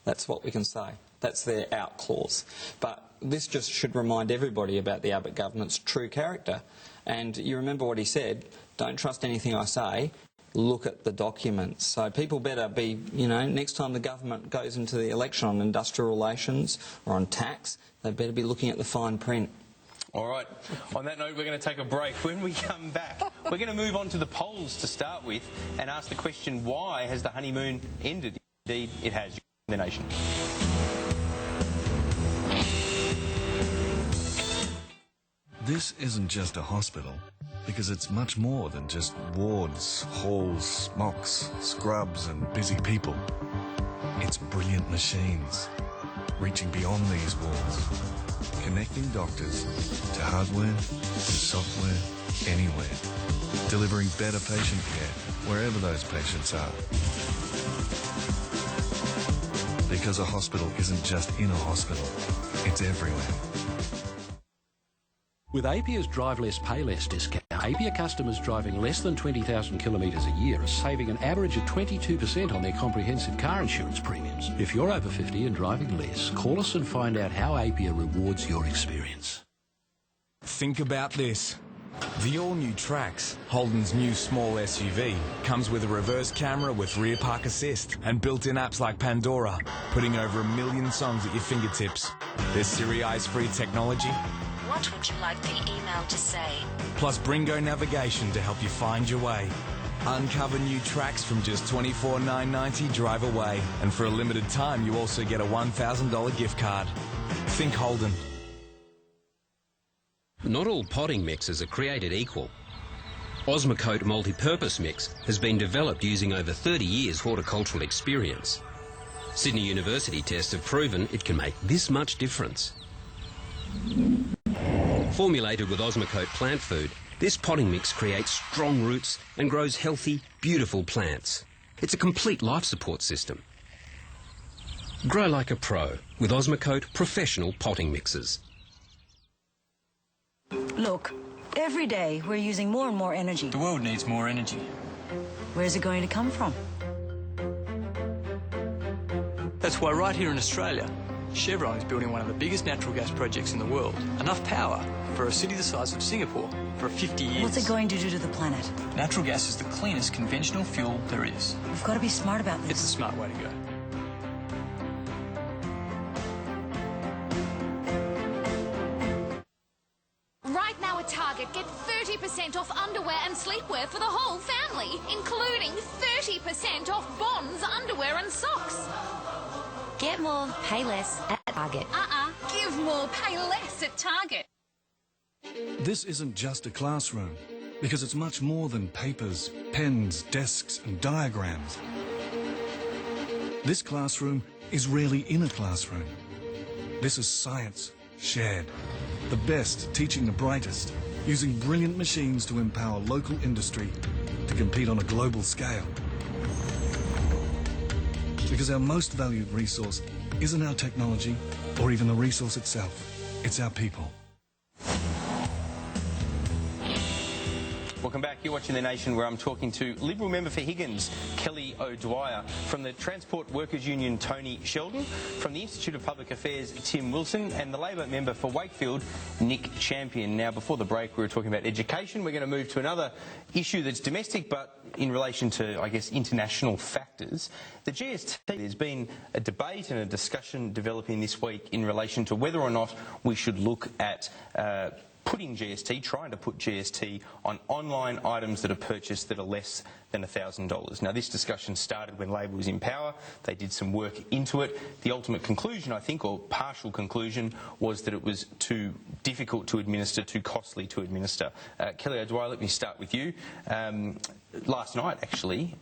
That's what we can say. That's their out clause. But this just should remind everybody about the Abbott government's true character. And you remember what he said, don't trust anything I say, look at the documents. So people better be, next time the government goes into the election on industrial relations or on tax, they better be looking at the fine print. All right. On that note, we're going to take a break. When we come back, we're going to move on to the polls to start with and ask the question, why has the honeymoon ended? Indeed, it has. The nation. This isn't just a hospital, because it's much more than just wards, halls, smocks, scrubs and busy people. It's brilliant machines, reaching beyond these walls, connecting doctors to hardware, to software, anywhere, delivering better patient care wherever those patients are. Because a hospital isn't just in a hospital, it's everywhere. With Appia's Drive Less, Pay Less discount, Appia customers driving less than 20,000 kilometres a year are saving an average of 22% on their comprehensive car insurance premiums. If you're over 50 and driving less, call us and find out how Appia rewards your experience. Think about this. The all-new Trax, Holden's new small SUV, comes with a reverse camera with rear park assist and built-in apps like Pandora, putting over 1 million songs at your fingertips. There's Siri Eyes-free technology. What would you like the email to say? Plus Bringo navigation to help you find your way. Uncover new tracks from just $24,990 drive away. And for a limited time, you also get a $1,000 gift card. Think Holden. Not all potting mixes are created equal. Osmocote Multi-Purpose Mix has been developed using over 30 years horticultural experience. Sydney University tests have proven it can make this much difference. Formulated with Osmocote plant food, this potting mix creates strong roots and grows healthy, beautiful plants. It's a complete life support system. Grow like a pro with Osmocote professional potting mixes. Look, every day we're using more and more energy. The world needs more energy. Where's it going to come from? That's why right here in Australia, Chevron is building one of the biggest natural gas projects in the world. Enough power for a city the size of Singapore for 50 years. What's it going to do to the planet? Natural gas is the cleanest conventional fuel there is. We've got to be smart about this. It's the smart way to go. Right now at Target, get 30% off underwear and sleepwear for the whole family, including 30% off Bonds, underwear and socks. Get more, pay less at Target. Give more, pay less at Target. This isn't just a classroom, because it's much more than papers, pens, desks and diagrams. This classroom is really in a classroom. This is science shared. The best teaching the brightest, using brilliant machines to empower local industry to compete on a global scale. Because our most valued resource isn't our technology or even the resource itself. It's our people. Welcome back. You're watching The Nation, where I'm talking to Liberal member for Higgins, Kelly O'Dwyer, from the Transport Workers Union, Tony Sheldon, from the Institute of Public Affairs, Tim Wilson, and the Labor member for Wakefield, Nick Champion. Now, before the break, we were talking about education. We're going to move to another issue that's domestic, but in relation to, I guess, international factors. The GST, there's been a debate and a discussion developing this week in relation to whether or not we should look at putting GST, trying to put GST on online items that are purchased that are less than $1,000. Now, this discussion started when Labor was in power. They did some work into it. The ultimate conclusion, I think, or partial conclusion, was that it was too difficult to administer, too costly to administer. Kelly O'Dwyer, let me start with you. Last night, actually,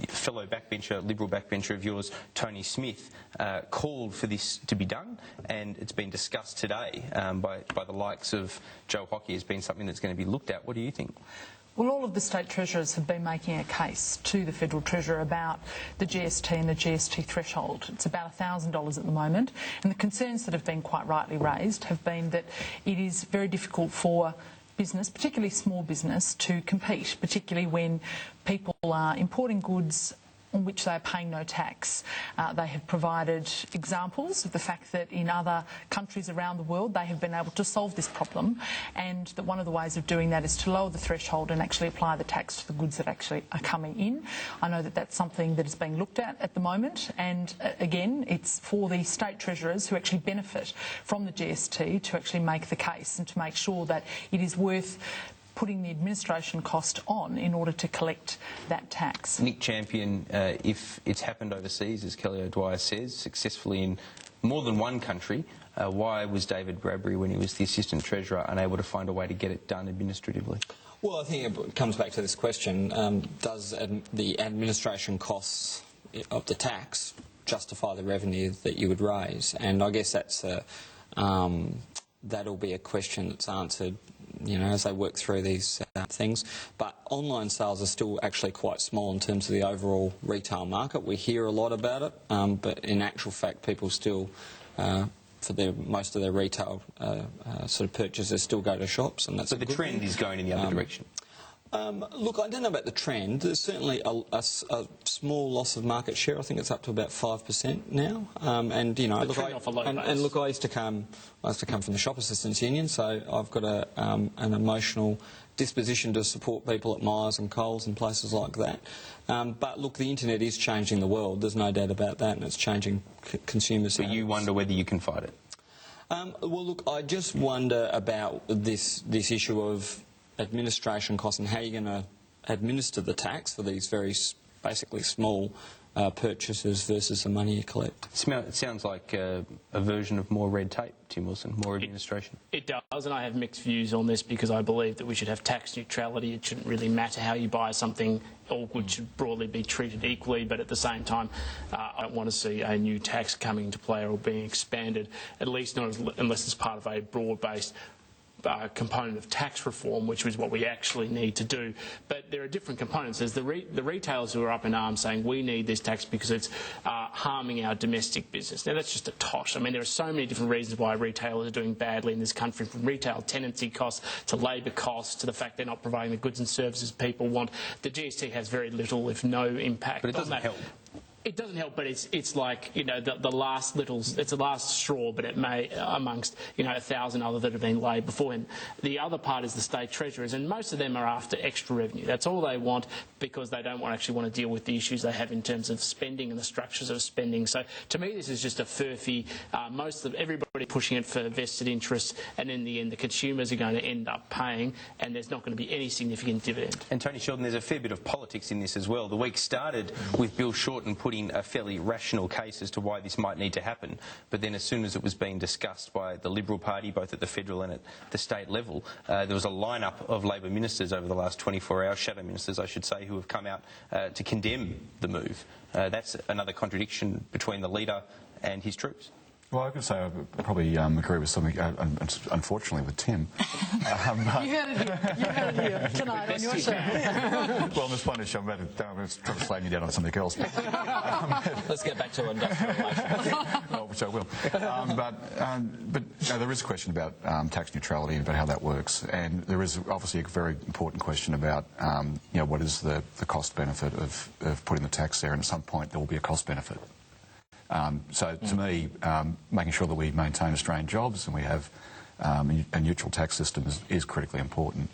fellow backbencher, Liberal backbencher of yours, Tony Smith, called for this to be done, and it's been discussed today by the likes of Joe Hockey as being something that's going to be looked at. What do you think? Well, all of the state treasurers have been making a case to the federal treasurer about the GST and the GST threshold. It's about $1,000 at the moment, and the concerns that have been quite rightly raised have been that it is very difficult for business, particularly small business, to compete, particularly when people are importing goods on which they are paying no tax. They have provided examples of the fact that in other countries around the world they have been able to solve this problem, and that one of the ways of doing that is to lower the threshold and actually apply the tax to the goods that actually are coming in. I know that that's something that is being looked at the moment, and again, it's for the state treasurers who actually benefit from the GST to actually make the case and to make sure that it is worth putting the administration cost on in order to collect that tax. Nick Champion, if it's happened overseas, as Kelly O'Dwyer says, successfully in more than one country, why was David Bradbury, when he was the Assistant Treasurer, unable to find a way to get it done administratively? Well, I think it comes back to this question, does the administration costs of the tax justify the revenue that you would raise? And I guess that's that'll be a question that's answered, you know, as they work through these things. But online sales are still actually quite small in terms of the overall retail market. We hear a lot about it, but in actual fact, people still, for most of their retail sort of purchases, still go to shops, and that's. So the trend is going in the other direction. Look, I don't know about the trend. There's certainly a small loss of market share. I think it's up to about 5% now. And you know, look, I used to come from the Shop Assistants Union, so I've got an emotional disposition to support people at Myers and Coles and places like that. But look, the internet is changing the world. There's no doubt about that, and it's changing consumers. So you wonder whether you can fight it? Well, look, I just wonder about this issue of administration costs and how you're going to administer the tax for these very basically small purchases versus the money you collect. It sounds like a version of more red tape, Tim Wilson, more administration. It does, and I have mixed views on this because I believe that we should have tax neutrality. It shouldn't really matter how you buy something. All goods should broadly be treated equally, but at the same time, I don't want to see a new tax coming into play or being expanded, at least not unless it's part of a broad-based component of tax reform, which is what we actually need to do. But there are different components. There's the retailers who are up in arms saying we need this tax because it's harming our domestic business. Now, that's just a tosh. I mean, there are so many different reasons why retailers are doing badly in this country, from retail tenancy costs to labour costs to the fact they're not providing the goods and services people want. The GST has very little, if no, impact on that. But it doesn't help. It doesn't help, but it's like, you know, the last little, it's the last straw, but it may, amongst, you know, 1,000 other that have been laid before him. The other part is the state treasurers, and most of them are after extra revenue. That's all they want, because they don't actually want to deal with the issues they have in terms of spending and the structures of spending. So to me, this is just a furphy. Everybody pushing it for vested interests, and in the end, the consumers are going to end up paying, and there's not going to be any significant dividend. And Tony Sheldon, there's a fair bit of politics in this as well. The week started with Bill Shorten putting a fairly rational case as to why this might need to happen, but then as soon as it was being discussed by the Liberal Party, both at the federal and at the state level, there was a lineup of Labor ministers over the last 24 hours, shadow ministers I should say, who have come out to condemn the move. That's another contradiction between the leader and his troops. Well, I could say I probably agree with something, unfortunately, with Tim. You heard it here tonight on your show. Well, on this one issue, I'm going to try to slay me down on something else. Let's get back to industrial relations. Well, which I will. But there is a question about tax neutrality and about how that works. And there is obviously a very important question about, you know, what is the cost benefit of putting the tax there, and at some point there will be a cost benefit. So to me, making sure that we maintain Australian jobs and we have a neutral tax system is critically important.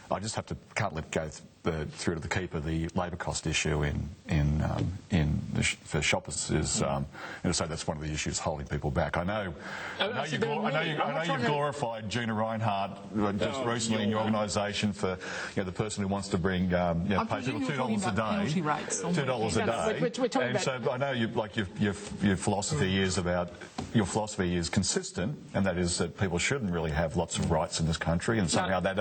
I just can't let go through to the keeper the labour cost issue for shoppers is, so that's one of the issues holding people back. I know you've glorified Gina Reinhardt just recently in your organisation for, you know, the person who wants to bring pay people $2 a day, $2 a day. And so I know your philosophy is consistent, and that is that people shouldn't really have lots of rights in this country, and somehow that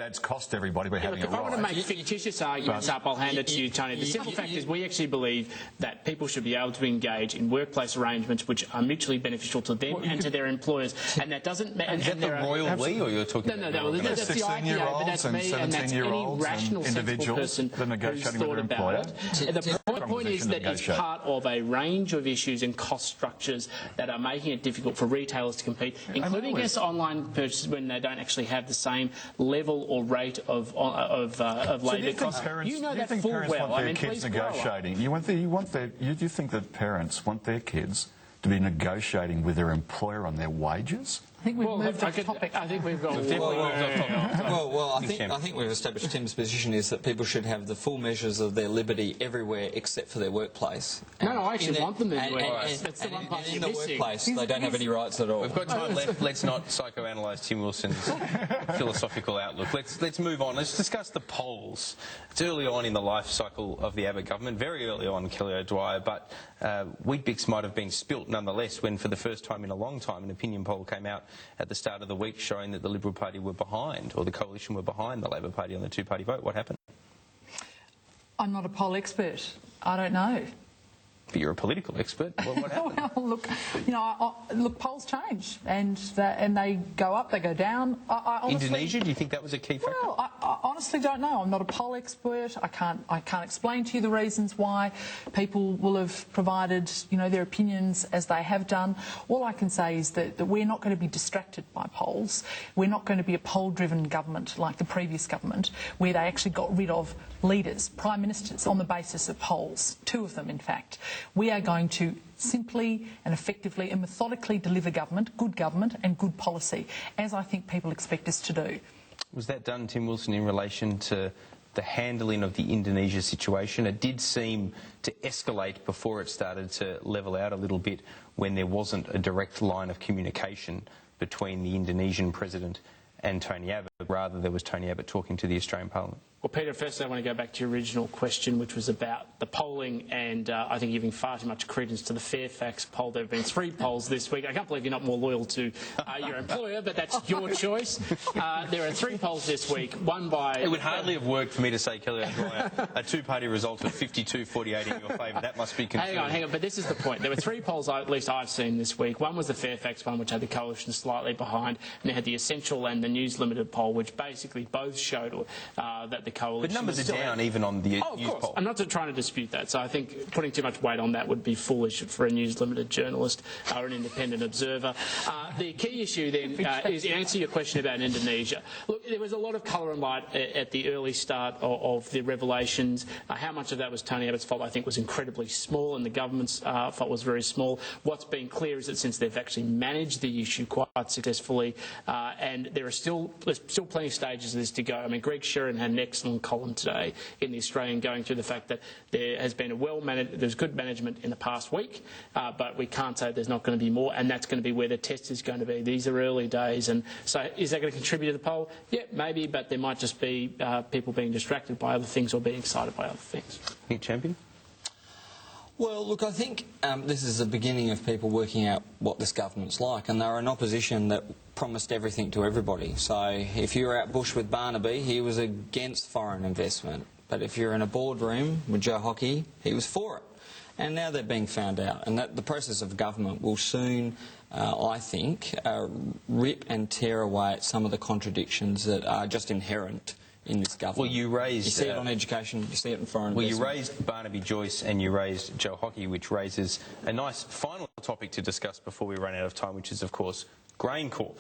adds cost to everybody by having a right. If I want to make fictitious arguments up, I'll hand it to you, Tony. The simple fact is we actually believe that people should be able to engage in workplace arrangements which are mutually beneficial to them and to their employers, and that doesn't matter. Is that the royal we, or you're talking No, that's the IPO, but that's me, and that's any rational, sensible person who's thought about it. The point is that it's part of a range of issues and cost structures that are making it difficult for retailers to compete, including against online purchases when they don't actually have the same level or rate of labour costs. You know that full well. I mean, please negotiating. Do you think that parents want their kids to be negotiating with their employer on their wages? I think we've moved off topic. I think we've got I think we've established Tim's position is that people should have the full measures of their liberty everywhere except for their workplace. No, I actually want them in the workplace, they don't have any rights at all. We've got time left. Let's not psychoanalyse Tim Wilson's philosophical outlook. Let's move on. Let's discuss the polls. It's early on in the life cycle of the Abbott government, very early on, Kelly O'Dwyer, but Weet-Bix might have been spilt nonetheless when, for the first time in a long time, an opinion poll came out at the start of the week showing that the Liberal Party were behind, or the coalition were behind the Labor Party on the two-party vote. What happened? I'm not a poll expert. I don't know. But you're a political expert. What happened? Well, look, polls change, and they go up, they go down. I honestly, Indonesia, do you think that was a key factor? Well, I honestly don't know. I'm not a poll expert. I can't explain to you the reasons why people will have provided, their opinions as they have done. All I can say is that we're not going to be distracted by polls. We're not going to be a poll-driven government like the previous government, where they actually got rid of leaders, prime ministers, on the basis of polls. 2 of them, in fact. We are going to simply and effectively and methodically deliver government, and good policy, as I think people expect us to do. Was that done, Tim Wilson, in relation to the handling of the Indonesia situation? It did seem to escalate before it started to level out a little bit when there wasn't a direct line of communication between the Indonesian president and Tony Abbott. Rather, there was Tony Abbott talking to the Australian Parliament. Well, Peter, first I want to go back to your original question, which was about the polling, and I think giving far too much credence to the Fairfax poll. There have been 3 polls this week. I can't believe you're not more loyal to your employer, but that's your choice. There are 3 polls this week, one by... It would hardly have worked for me to say, Kelly O'Dwyer, a 2-party result of 52-48 in your favour. That must be concerning. Hang on, but this is the point. There were 3 polls, at least I've seen this week. One was the Fairfax one, which had the Coalition slightly behind, and they had the Essential and the News Limited poll, which basically both showed that the Coalition... But numbers are down even on the News poll. I'm not trying to dispute that, so I think putting too much weight on that would be foolish for a News Limited journalist or an independent observer. The key issue then is to answer your question about Indonesia. Look, there was a lot of colour and light at the early start of the revelations. How much of that was Tony Abbott's fault, I think, was incredibly small, and the government's fault was very small. What's been clear is that since they've actually managed the issue quite successfully, and there's still plenty of stages of this to go. I mean, Greg Sheridan had an excellent column today in the Australian going through the fact that there has been there's good management in the past week, but we can't say there's not going to be more, and that's going to be where the test is going to be. These are early days, and so is that going to contribute to the poll? Yeah, maybe, but there might just be people being distracted by other things or being excited by other things. Nick Champion? Well, look, I think this is the beginning of people working out what this government's like, and they're an opposition that promised everything to everybody. So if you were out bush with Barnaby, he was against foreign investment. But if you're in a boardroom with Joe Hockey, he was for it. And now they're being found out. And that the process of government will soon, I think, rip and tear away at some of the contradictions that are just inherent in this government. Well, you see it on education, you see it in foreign investment. You raised Barnaby Joyce and you raised Joe Hockey, which raises a nice final topic to discuss before we run out of time, which is, of course, GrainCorp.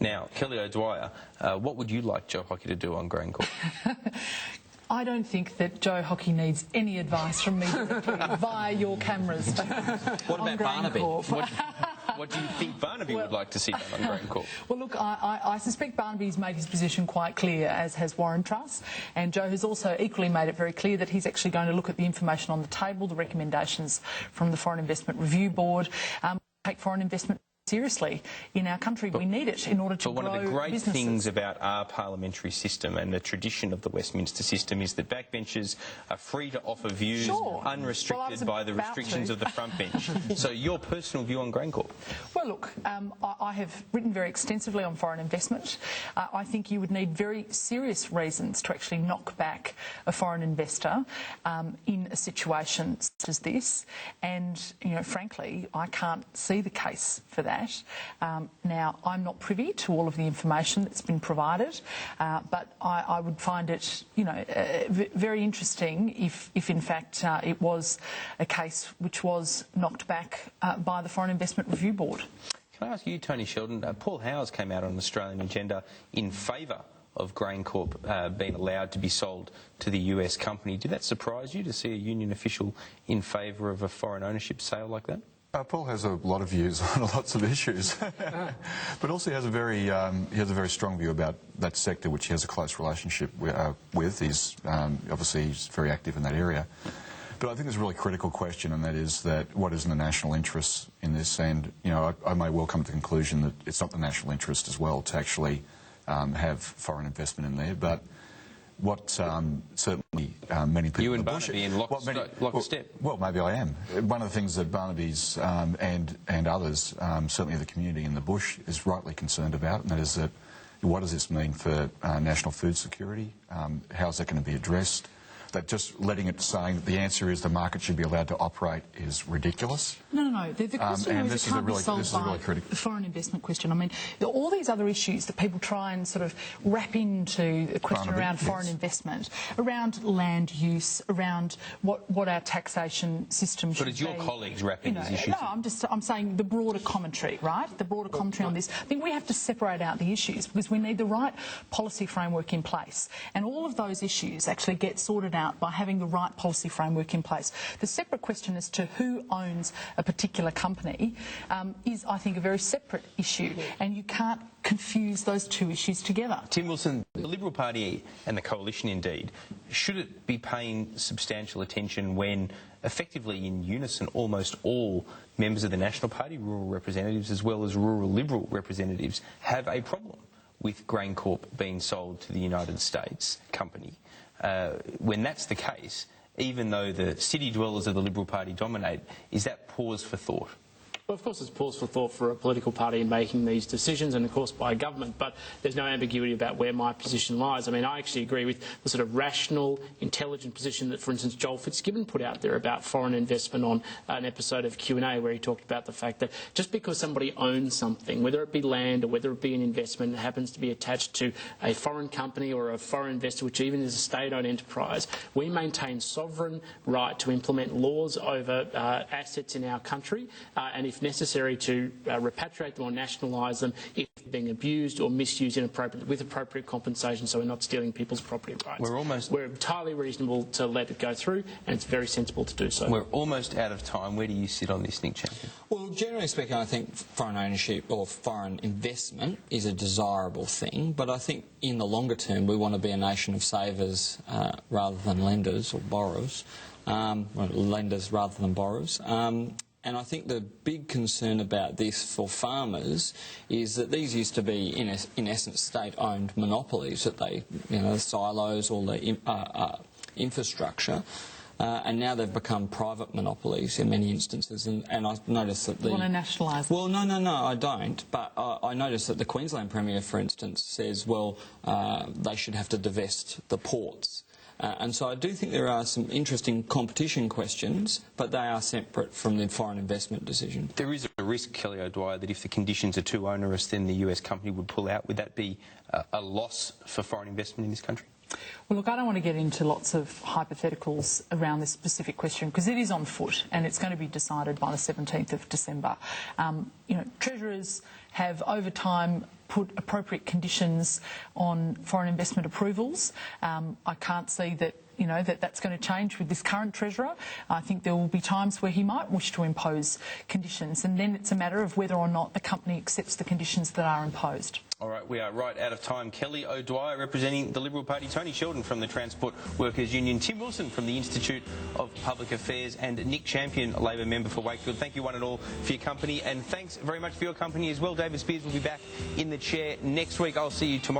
Now, Kelly O'Dwyer, what would you like Joe Hockey to do on GrainCorp? I don't think that Joe Hockey needs any advice from me directly via your cameras. What about Barnaby? What do you think Barnaby would like to see done on GrainCorp? Well, look, I suspect Barnaby's made his position quite clear, as has Warren Truss, and Joe has also equally made it very clear that he's actually going to look at the information on the table, the recommendations from the Foreign Investment Review Board, take foreign investment seriously in our country. We need it in order to grow businesses. But one of the great businesses. things about our parliamentary system and the tradition of the Westminster system is that backbenchers are free to offer views unrestricted by the restrictions of the front bench. So your personal view on GrainCorp? Well, look, I have written very extensively on foreign investment. I think you would need very serious reasons to actually knock back a foreign investor in a situation such as this. And, you know, frankly, I can't see the case for that. Now, I'm not privy to all of the information that's been provided, but I would find it, you know, very interesting if in fact it was a case which was knocked back by the Foreign Investment Review Board. Can I ask you, Tony Sheldon, Paul Howes came out on an Australian agenda in favour of GrainCorp being allowed to be sold to the US company. Did that surprise you to see a union official in favour of a foreign ownership sale like that? Paul has a lot of views on lots of issues, but also he has a very strong view about that sector, which he has a close relationship with. He's obviously he's very active in that area. But I think there's a really critical question, and that is that what is in the national interest in this? And you know, I may well come to the conclusion that it's not the national interest as well to actually have foreign investment in there, but what certainly many people... You and Barnaby in lockstep. Well, maybe I am. One of the things that Barnaby's and others, certainly the community in the bush, is rightly concerned about, and that is that what does this mean for national food security? How is that going to be addressed? That just letting it saying that the answer is the market should be allowed to operate is ridiculous. No. The question is it can't be solved by the foreign investment question. I mean, all these other issues that people try and sort of wrap into the question around foreign investment, around land use, around what our taxation system should be. But as your colleagues wrap in these issues? No, I'm saying the broader commentary, right? The broader commentary on this. I think we have to separate out the issues because we need the right policy framework in place. And all of those issues actually get sorted out by having the right policy framework in place. The separate question as to who owns a particular company is, I think, a very separate issue, and you can't confuse those two issues together. Tim Wilson, the Liberal Party and the Coalition indeed, should it be paying substantial attention when effectively in unison almost all members of the National Party, rural representatives as well as rural Liberal representatives, have a problem with GrainCorp being sold to the United States company? when that's the case, even though the city dwellers of the Liberal Party dominate, is that pause for thought? Well, of course, it's pause for thought for a political party in making these decisions, and of course by a government, but there's no ambiguity about where my position lies. I mean, I actually agree with the sort of rational, intelligent position that, for instance, Joel Fitzgibbon put out there about foreign investment on an episode of Q&A, where he talked about the fact that just because somebody owns something, whether it be land or whether it be an investment, that happens to be attached to a foreign company or a foreign investor, which even is a state-owned enterprise, we maintain sovereign right to implement laws over assets in our country, and if necessary to repatriate them or nationalise them if they're being abused or misused with appropriate compensation, so we're not stealing people's property rights. We're entirely reasonable to let it go through, and it's very sensible to do so. We're almost out of time. Where do you sit on this, Nick Champion? Well, generally speaking, I think foreign ownership or foreign investment is a desirable thing, but I think in the longer term we want to be a nation of savers rather than lenders or borrowers, lenders rather than borrowers. And I think the big concern about this for farmers is that these used to be, in essence, state-owned monopolies, that they, the silos or the infrastructure, and now they've become private monopolies in many instances. And I've noticed that You want to nationalise them? Well, no, I don't. But I noticed that the Queensland Premier, for instance, says, well, they should have to divest the ports. And so I do think there are some interesting competition questions, but they are separate from the foreign investment decision. There is a risk, Kelly O'Dwyer, that if the conditions are too onerous, then the US company would pull out. Would that be a loss for foreign investment in this country? Well, look, I don't want to get into lots of hypotheticals around this specific question because it is on foot and it's going to be decided by the 17th of December. Treasurers have over time put appropriate conditions on foreign investment approvals. I can't see that that's going to change with this current Treasurer. I think there will be times where he might wish to impose conditions, and then it's a matter of whether or not the company accepts the conditions that are imposed. All right, we are right out of time. Kelly O'Dwyer representing the Liberal Party, Tony Sheldon from the Transport Workers Union, Tim Wilson from the Institute of Public Affairs, and Nick Champion, Labor member for Wakefield. Thank you one and all for your company, and thanks very much for your company as well. David Spears will be back in the chair next week. I'll see you tomorrow.